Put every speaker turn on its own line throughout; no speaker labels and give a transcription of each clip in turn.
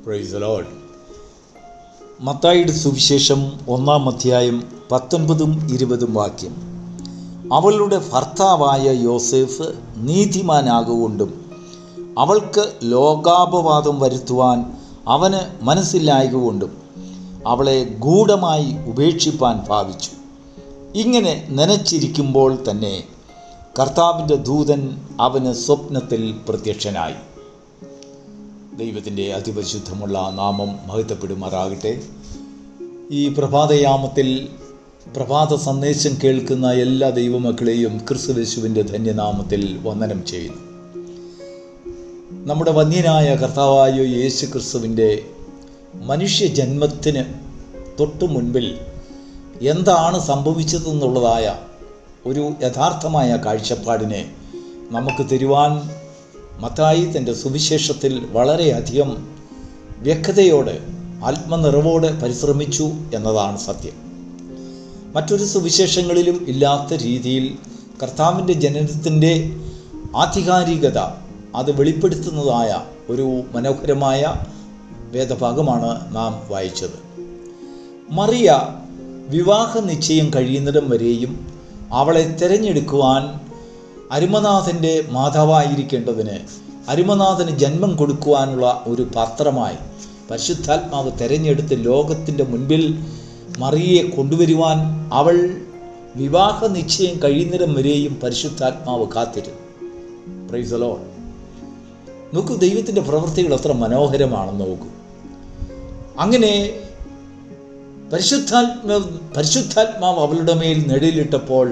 Price the Lord. മത്തായിയുടെ സുവിശേഷം 1-ാം അധ്യായം 19-20 വാക്യം. അവളുടെ ഭർത്താവായ യോസേഫ് നീതിമാനാകൊണ്ടും അവൾക്ക് ലോകാപവാദം വരുത്തുവാൻ അവന് മനസ്സില്ലായകൊണ്ടും അവളെ ഗൂഢമായി ഉപേക്ഷിപ്പാൻ ഭാവിച്ചു. ഇങ്ങനെ നനച്ചിരിക്കുമ്പോൾ തന്നെ കർത്താവിൻ്റെ ദൂതൻ അവന് സ്വപ്നത്തിൽ പ്രത്യക്ഷനായി. ദൈവത്തിൻ്റെ അതിപരിശുദ്ധമുള്ള നാമം മഹത്വപ്പെടുമാറാകട്ടെ. ഈ പ്രഭാതയാമത്തിൽ പ്രഭാത സന്ദേശം കേൾക്കുന്ന എല്ലാ ദൈവമക്കളെയും ക്രിസ്തുയേശുവിൻ്റെ ധന്യനാമത്തിൽ വന്ദനം ചെയ്യുന്നു. നമ്മുടെ വന്യനായ കർത്താവായ യേശു ക്രിസ്തുവിൻ്റെ മനുഷ്യജന്മത്തിന് തൊട്ടു മുൻപിൽ എന്താണ് സംഭവിച്ചതെന്നുള്ളതായ ഒരു യഥാർത്ഥമായ കാഴ്ചപ്പാടിനെ നമുക്ക് തരുവാൻ മത്തായി തൻ്റെ സുവിശേഷത്തിൽ വളരെയധികം വ്യക്തതയോടെ ആത്മനിറവോടെ പരിശ്രമിച്ചു എന്നതാണ് സത്യം. മറ്റൊരു സുവിശേഷങ്ങളിലും ഇല്ലാത്ത രീതിയിൽ കർത്താവിൻ്റെ ജനനത്തിൻ്റെ ആധികാരികത അത് വെളിപ്പെടുത്തുന്നതായ ഒരു മനോഹരമായ വേദഭാഗമാണ് നാം വായിച്ചത്. മറിയ വിവാഹ നിശ്ചയം കഴിയുന്നിടം വരെയും അവളെ തിരഞ്ഞെടുക്കുവാൻ അരുമനാഥൻ്റെ മാതാവായിരിക്കേണ്ടതിന് അരുമനാഥന് ജന്മം കൊടുക്കുവാനുള്ള ഒരു പാത്രമായി പരിശുദ്ധാത്മാവ് തിരഞ്ഞെടുത്ത് ലോകത്തിൻ്റെ മുൻപിൽ മറിയയെ കൊണ്ടുവരുവാൻ അവൾ വിവാഹ നിശ്ചയം കഴിയുന്നിടം വരെയും പരിശുദ്ധാത്മാവ് കാത്തിരുന്നു. Price the Lord. നോക്കൂ, ദൈവത്തിൻ്റെ പ്രവൃത്തികൾ എത്ര മനോഹരമാണെന്ന് നോക്കൂ. അങ്ങനെ പരിശുദ്ധാത്മാവ് അവളുടെ മേൽ നിഴലിട്ടപ്പോൾ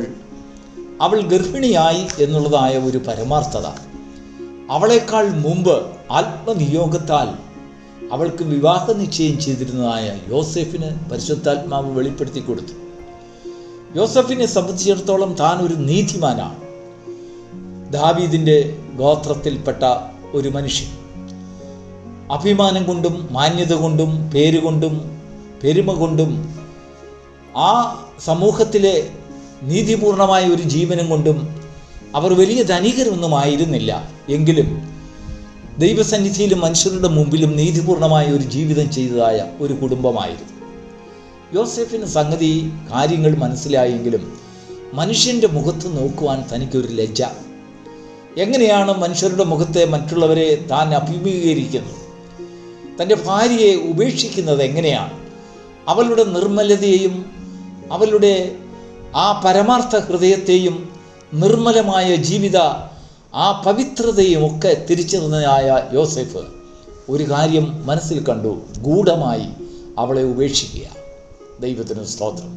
അവൾ ഗർഭിണിയായി എന്നുള്ളതായ ഒരു പരമാർത്ഥത അവളെക്കാൾ മുമ്പ് ആത്മനിയോഗത്താൽ അവൾക്ക് വിവാഹ നിശ്ചയം ചെയ്തിരുന്നതായ യോസേഫിന് പരിശുദ്ധാത്മാവ് വെളിപ്പെടുത്തി കൊടുത്തു. യോസേഫിനെ സംബന്ധിച്ചിടത്തോളം താൻ ഒരു നീതിമാനാണ്. ദാവീദിൻ്റെ ഗോത്രത്തിൽപ്പെട്ട ഒരു മനുഷ്യൻ. അഭിമാനം കൊണ്ടും മാന്യത കൊണ്ടും പേരുകൊണ്ടും പെരുമ കൊണ്ടും ആ സമൂഹത്തിലെ നീതിപൂർണമായ ഒരു ജീവനം കൊണ്ടും അവർ വലിയ ധനികരൊന്നും ആയിരുന്നില്ല. എങ്കിലും ദൈവസന്നിധിയിലും മനുഷ്യരുടെ മുമ്പിലും നീതിപൂർണമായ ഒരു ജീവിതം ചെയ്തതായ ഒരു കുടുംബമായിരുന്നു. യോസേഫിന് സംഗതി കാര്യങ്ങൾ മനസ്സിലായെങ്കിലും മനുഷ്യൻ്റെ മുഖത്ത് നോക്കുവാൻ തനിക്കൊരു ലജ്ജ. എങ്ങനെയാണ് മനുഷ്യരുടെ മുഖത്തെ മറ്റുള്ളവരെ താൻ അഭിമുഖീകരിക്കുന്നത്? തൻ്റെ ഭാര്യയെ ഉപേക്ഷിക്കുന്നത് എങ്ങനെയാണ്? അവളുടെ നിർമ്മലതയെയും അവളുടെ ആ പരമാർത്ഥ ഹൃദയത്തെയും നിർമ്മലമായ ജീവിത ആ പവിത്രതയും ഒക്കെ തിരിച്ചറിഞ്ഞായ യോസേഫ് ഒരു കാര്യം മനസ്സിൽ കണ്ടു: ഗൂഢമായി അവളെ ഉപേക്ഷിക്കുക. ദൈവത്തിന് സ്തോത്രം.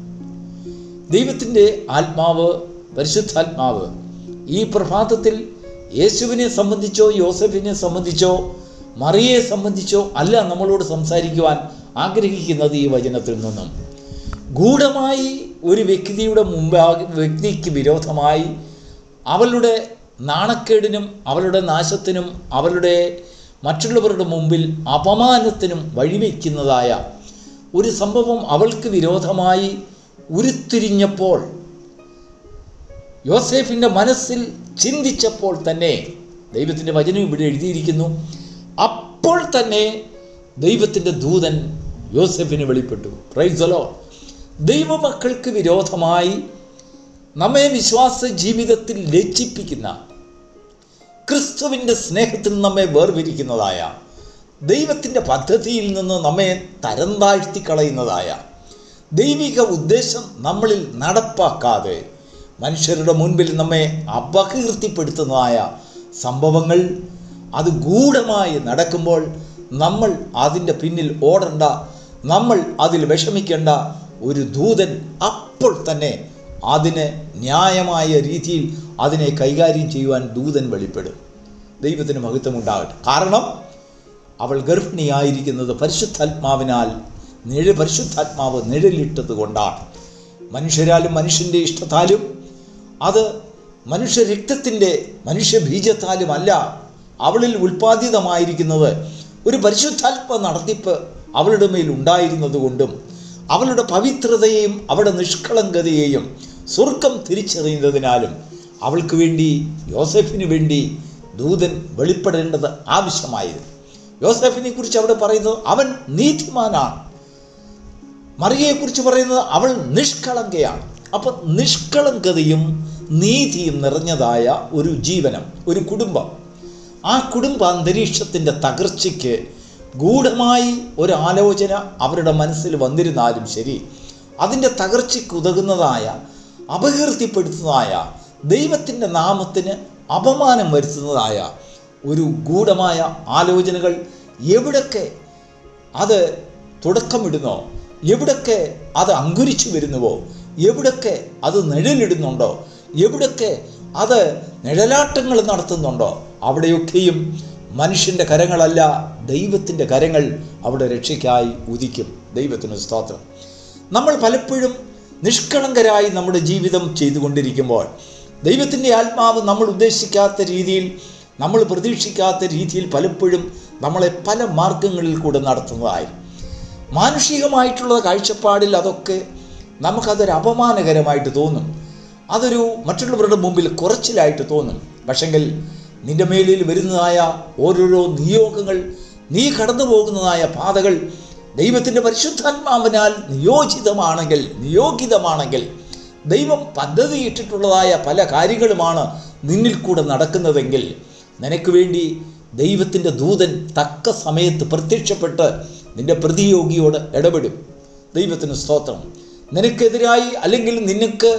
ദൈവത്തിൻ്റെ ആത്മാവ്, പരിശുദ്ധാത്മാവ് ഈ പ്രഭാതത്തിൽ യേശുവിനെ സംബന്ധിച്ചോ യോസേഫിനെ സംബന്ധിച്ചോ മറിയയെ സംബന്ധിച്ചോ അല്ല നമ്മളോട് സംസാരിക്കുവാൻ ആഗ്രഹിക്കുന്നത്. ഈ വചനത്തിൽ നിന്നും ഗൂഢമായി ഒരു വ്യക്തിക്ക് വിരോധമായി അവളുടെ നാണക്കേടിനും അവളുടെ നാശത്തിനും അവളുടെ മറ്റുള്ളവരുടെ മുമ്പിൽ അപമാനത്തിനും വഴിവെക്കുന്നതായ ഒരു സംഭവം അവൾക്ക് വിരോധമായി ഉരുത്തിരിഞ്ഞപ്പോൾ, യോസേഫിൻ്റെ മനസ്സിൽ ചിന്തിച്ചപ്പോൾ തന്നെ ദൈവത്തിൻ്റെ വചനം ഇവിടെ എഴുതിയിരിക്കുന്നു, അപ്പോൾ തന്നെ ദൈവത്തിൻ്റെ ദൂതൻ യോസേഫിന് വെളിപ്പെട്ടു. Praise the Lord. ദൈവമക്കൾക്ക് വിരോധമായി നമ്മെ വിശ്വാസ ജീവിതത്തിൽ ലജ്ജിപ്പിക്കുന്ന, ക്രിസ്തുവിൻ്റെ സ്നേഹത്തിൽ നമ്മെ വേർപിരിക്കുന്നതായ, ദൈവത്തിൻ്റെ പദ്ധതിയിൽ നിന്ന് നമ്മെ തരം താഴ്ത്തിക്കളയുന്നതായ, ദൈവിക ഉദ്ദേശം നമ്മളിൽ നടപ്പാക്കാതെ മനുഷ്യരുടെ മുൻപിൽ നമ്മെ അപകീർത്തിപ്പെടുത്തുന്നതായ സംഭവങ്ങൾ അത് ഗൂഢമായി നടക്കുമ്പോൾ നമ്മൾ അതിൻ്റെ പിന്നിൽ ഓടണ്ട, നമ്മൾ അതിൽ വിഷമിക്കേണ്ട. ഒരു ദൂതൻ അപ്പോൾ തന്നെ അതിന് ന്യായമായ രീതിയിൽ അതിനെ കൈകാര്യം ചെയ്യുവാൻ ദൂതൻ വെളിപ്പെടും. ദൈവത്തിന് മഹത്വമുണ്ടാകട്ടെ. കാരണം അവൾ ഗർഭിണിയായിരിക്കുന്നത് പരിശുദ്ധാത്മാവിനാൽ പരിശുദ്ധാത്മാവ് നിഴലിട്ടത് കൊണ്ടാണ്. മനുഷ്യരാലും മനുഷ്യൻ്റെ ഇഷ്ടത്താലും അത് മനുഷ്യരക്തത്തിൻ്റെ മനുഷ്യബീജത്താലും അല്ല അവളിൽ ഉൽപ്പാദിതമായിരിക്കുന്നത്. ഒരു പരിശുദ്ധാത്മ നടത്തിപ്പ് അവളുടെ മേൽ ഉണ്ടായിരുന്നത് കൊണ്ടും അവളുടെ പവിത്രതയെയും അവളുടെ നിഷ്കളങ്കതയെയും സ്വർഗം തിരിച്ചറിയുന്നതിനാലും അവൾക്ക് വേണ്ടി, യോസേഫിന് വേണ്ടി ദൂതൻ വെളിപ്പെടേണ്ടത് ആവശ്യമായിരുന്നു. യോസേഫിനെ കുറിച്ച് അവിടെ പറയുന്നത് അവൻ നീതിമാനാണ്. മറിയയെക്കുറിച്ച് പറയുന്നത് അവൾ നിഷ്കളങ്കയാണ്. അപ്പം നിഷ്കളങ്കതയും നീതിയും നിറഞ്ഞതായ ഒരു ജീവനം, ഒരു കുടുംബം. ആ കുടുംബ അന്തരീക്ഷത്തിൻ്റെ തകർച്ചയ്ക്ക് ഗൂഢമായി ഒരു ആലോചന അവരുടെ മനസ്സിൽ വന്നിരുന്നാലും ശരി, അതിൻ്റെ തകർച്ചയ്ക്ക് ഉതകുന്നതായ, അപകീർത്തിപ്പെടുത്തുന്നതായ, ദൈവത്തിൻ്റെ നാമത്തിന് അപമാനം വരുത്തുന്നതായ ഒരു ഗൂഢമായ ആലോചനകൾ എവിടൊക്കെ അത് തുടക്കമിടുന്നോ, എവിടൊക്കെ അത് അങ്കുരിച്ചു വരുന്നുവോ, എവിടൊക്കെ അത് നിഴലിടുന്നുണ്ടോ, എവിടൊക്കെ അത് നിഴലാട്ടങ്ങൾ നടത്തുന്നുണ്ടോ, അവിടെയൊക്കെയും മനുഷ്യൻ്റെ കരങ്ങളല്ല, ദൈവത്തിൻ്റെ കരങ്ങൾ അവിടെ രക്ഷയ്ക്കായി ഉദിക്കും. ദൈവത്തിന് സ്തോത്രം. നമ്മൾ പലപ്പോഴും നിഷ്കളങ്കരായി നമ്മുടെ ജീവിതം ചെയ്തുകൊണ്ടിരിക്കുമ്പോൾ ദൈവത്തിൻ്റെ ആത്മാവ് നമ്മൾ ഉദ്ദേശിക്കാത്ത രീതിയിൽ, നമ്മൾ പ്രതീക്ഷിക്കാത്ത രീതിയിൽ പലപ്പോഴും നമ്മളെ പല മാർഗങ്ങളിൽ കൂടെ നടത്തുന്നതായി. മാനുഷികമായിട്ടുള്ള കാഴ്ചപ്പാടിൽ അതൊക്കെ നമുക്കതൊരു അപമാനകരമായിട്ട് തോന്നും, അതൊരു മറ്റുള്ളവരുടെ മുമ്പിൽ കുറച്ചിലായിട്ട് തോന്നും. പക്ഷെങ്കിൽ നിൻ്റെ മേലിൽ വരുന്നതായ ഓരോരോ നിയോഗങ്ങൾ, നീ കടന്നു പോകുന്നതായ പാതകൾ ദൈവത്തിൻ്റെ പരിശുദ്ധാത്മാവിനാൽ നിയോഗിതമാണെങ്കിൽ ദൈവം പദ്ധതിയിട്ടിട്ടുള്ളതായ പല കാര്യങ്ങളുമാണ് നിന്നിൽ കൂടെ നടക്കുന്നതെങ്കിൽ നിനക്ക് വേണ്ടി ദൈവത്തിൻ്റെ ദൂതൻ തക്ക സമയത്ത് പ്രത്യക്ഷപ്പെട്ട് നിൻ്റെ പ്രതിയോഗിയോട് ഇടപെടും. ദൈവത്തിന് സ്തോത്രം. നിനക്കെതിരായി അല്ലെങ്കിൽ നിനക്ക്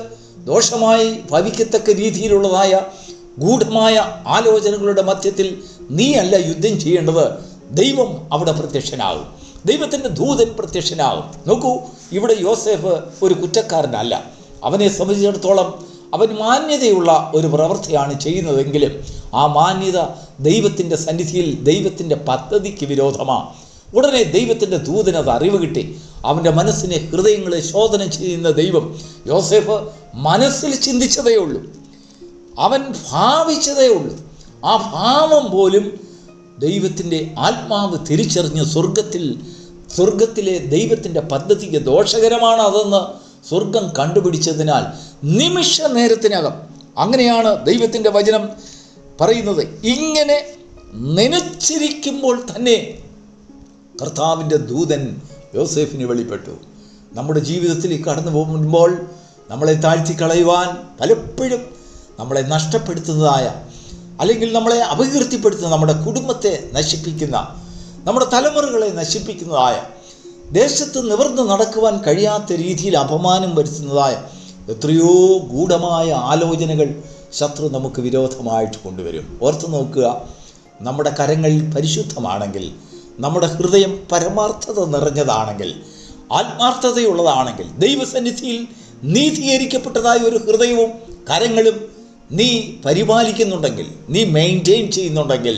ദോഷമായി ഭവിക്കത്തക്ക രീതിയിലുള്ളതായ ഗൂഢമായ ആലോചനകളുടെ മധ്യത്തിൽ നീ അല്ല യുദ്ധം ചെയ്യേണ്ടത്, ദൈവം അവിടെ പ്രത്യക്ഷനാകും, ദൈവത്തിൻ്റെ ദൂതൻ പ്രത്യക്ഷനാകും. നോക്കൂ, ഇവിടെ യോസേഫ് ഒരു കുറ്റക്കാരനല്ല. അവനെ സംബന്ധിച്ചിടത്തോളം അവൻ മാന്യതയുള്ള ഒരു പ്രവൃത്തിയാണ് ചെയ്യുന്നതെങ്കിലും ആ മാന്യത ദൈവത്തിൻ്റെ സന്നിധിയിൽ ദൈവത്തിൻ്റെ പദ്ധതിക്ക് വിരോധമാണ്. ഉടനെ ദൈവത്തിൻ്റെ ദൂതനത് അറിവ് കിട്ടി. അവൻ്റെ മനസ്സിനെ, ഹൃദയങ്ങളെ ശോധന ചെയ്യുന്ന ദൈവം യോസേഫ് മനസ്സിൽ ചിന്തിച്ചതേ ഉള്ളൂ, അവൻ ഭാവിച്ചതേ ഉള്ളൂ. ആ ഭാവം പോലും ദൈവത്തിൻ്റെ ആത്മാവ് തിരിച്ചറിഞ്ഞ് സ്വർഗത്തിലെ ദൈവത്തിൻ്റെ പദ്ധതിക്ക് ദോഷകരമാണ് അതെന്ന് സ്വർഗം കണ്ടുപിടിച്ചതിനാൽ നിമിഷ നേരത്തിനകം, അങ്ങനെയാണ് ദൈവത്തിൻ്റെ വചനം പറയുന്നത്, ഇങ്ങനെ നനച്ചിരിക്കുമ്പോൾ തന്നെ കർത്താവിൻ്റെ ദൂതൻ യോസേഫിന് വെളിപ്പെട്ടു. നമ്മുടെ ജീവിതത്തിൽ കടന്നു പോകുമ്പോൾ നമ്മളെ താഴ്ത്തിക്കളയുവാൻ, പലപ്പോഴും നമ്മളെ നഷ്ടപ്പെടുത്തുന്നതായ, അല്ലെങ്കിൽ നമ്മളെ അപകീർത്തിപ്പെടുത്തുന്ന, നമ്മുടെ കുടുംബത്തെ നശിപ്പിക്കുന്ന, നമ്മുടെ തലമുറകളെ നശിപ്പിക്കുന്നതായ, ദേശത്ത് നിവർന്ന് നടക്കുവാൻ കഴിയാത്ത രീതിയിൽ അപമാനം വരുത്തുന്നതായ എത്രയോ ഗൂഢമായ ആലോചനകൾ ശത്രു നമുക്ക് വിരോധമായിട്ട് കൊണ്ടുവരും. ഓർത്ത് നോക്കുക, നമ്മുടെ കരങ്ങൾ പരിശുദ്ധമാണെങ്കിൽ, നമ്മുടെ ഹൃദയം പരമാർത്ഥത നിറഞ്ഞതാണെങ്കിൽ, ആത്മാർത്ഥതയുള്ളതാണെങ്കിൽ, ദൈവസന്നിധിയിൽ നീതീകരിക്കപ്പെട്ടതായ ഒരു ഹൃദയവും കരങ്ങളും നീ പരിപാലിക്കുന്നുണ്ടെങ്കിൽ, നീ മെയിൻറ്റെയിൻ ചെയ്യുന്നുണ്ടെങ്കിൽ,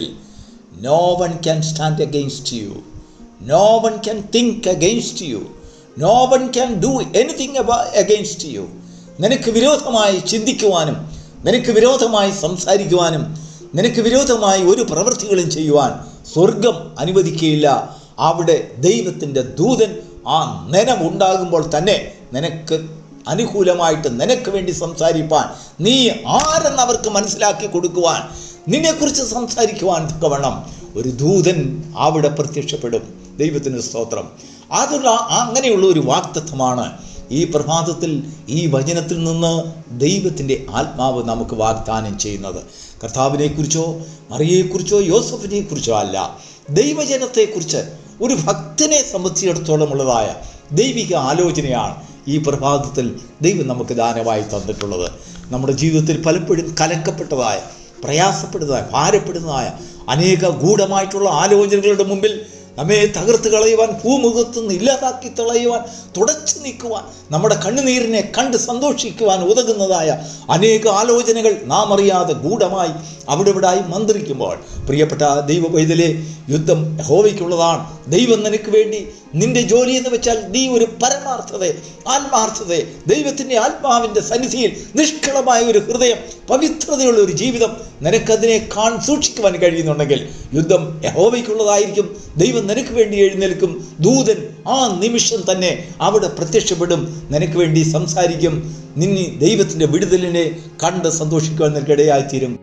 no one can stand against you, no one can think against you, no one can do anything against you. നിനക്ക് വിരോധമായി ചിന്തിക്കുവാനും, നിനക്ക് വിരോധമായി സംസാരിക്കുവാനും, നിനക്ക് വിരോധമായി ഒരു പ്രവൃത്തികളും ചെയ്യുവാൻ സ്വർഗം അനുവദിക്കുകയില്ല. അവിടെ ദൈവത്തിൻ്റെ ദൂതൻ ആ നനവുണ്ടാകുമ്പോൾ തന്നെ നിനക്ക് അനുകൂലമായിട്ട്, നിനക്ക് വേണ്ടി സംസാരിപ്പാൻ, നീ ആരെന്ന് അവർക്ക് മനസ്സിലാക്കി കൊടുക്കുവാൻ, നിന്നെക്കുറിച്ച് സംസാരിക്കുവാൻ തക്കവണ്ണം ഒരു ദൂതൻ അവിടെ പ്രത്യക്ഷപ്പെടും. ദൈവത്തിന് സ്തോത്രം. അങ്ങനെയുള്ള ഒരു വാഗ്ദത്തമാണ് ഈ പ്രഭാതത്തിൽ ഈ വചനത്തിൽ നിന്ന് ദൈവത്തിൻ്റെ ആത്മാവ് നമുക്ക് വാഗ്ദാനം ചെയ്യുന്നത്. കർത്താവിനെക്കുറിച്ചോ മറിയയെക്കുറിച്ചോ യോസഫിനെക്കുറിച്ചോ അല്ല, ദൈവജനത്തെക്കുറിച്ച് ഒരു ഭക്തനെ സംബന്ധിച്ചിടത്തോളം ഉള്ളതായ ദൈവിക ആലോചനയാണ് ഈ പ്രഭാതത്തിൽ ദൈവം നമുക്ക് ദാനമായി തന്നിട്ടുള്ളത്. നമ്മുടെ ജീവിതത്തിൽ പലപ്പോഴും കലക്കപ്പെട്ടതായ, പ്രയാസപ്പെടുന്നതായ, ഭാരപ്പെടുന്നതായ അനേക ഗൂഢമായിട്ടുള്ള ആലോചനകളുടെ മുമ്പിൽ നമ്മെ തകർത്ത് കളയുവാൻ, ഭൂമുഖത്ത് നിന്ന് ഇല്ലാതാക്കി കളയുവാൻ, തുടച്ചു നീക്കുവാൻ, നമ്മുടെ കണ്ണുനീരിനെ കണ്ട് സന്തോഷിക്കുവാൻ ഉതകുന്നതായ അനേക ആലോചനകൾ നാം അറിയാതെ ഗൂഢമായി അവിടെ ഇവിടായി മന്ത്രിക്കുമ്പോൾ, പ്രിയപ്പെട്ട ദൈവ പൈതലേ, യുദ്ധം യഹോവയ്ക്കുള്ളതാണ്. ദൈവം നിനക്ക് വേണ്ടി നിന്റെ ജോലി എന്ന് വെച്ചാൽ നീ ഒരു ആത്മാർത്ഥതയെ ദൈവത്തിൻ്റെ ആത്മാവിൻ്റെ സന്നിധിയിൽ നിഷ്കളമായ ഒരു ഹൃദയം, പവിത്രതയുള്ള ഒരു ജീവിതം നിനക്കതിനെ സൂക്ഷിക്കുവാൻ കഴിയുന്നുണ്ടെങ്കിൽ യുദ്ധം യഹോവയ്ക്കുള്ളതായിരിക്കും. ദൈവം നിനക്ക് വേണ്ടി എഴുന്നേൽക്കും. ദൂതൻ ആ നിമിഷം തന്നെ അവിടെ പ്രത്യക്ഷപ്പെടും, നിനക്ക് വേണ്ടി സംസാരിക്കും. നിന്നെ ദൈവത്തിൻ്റെ വിടുതലിനെ കണ്ട് സന്തോഷിക്കുവാൻ നിനക്കിടയായിത്തീരും.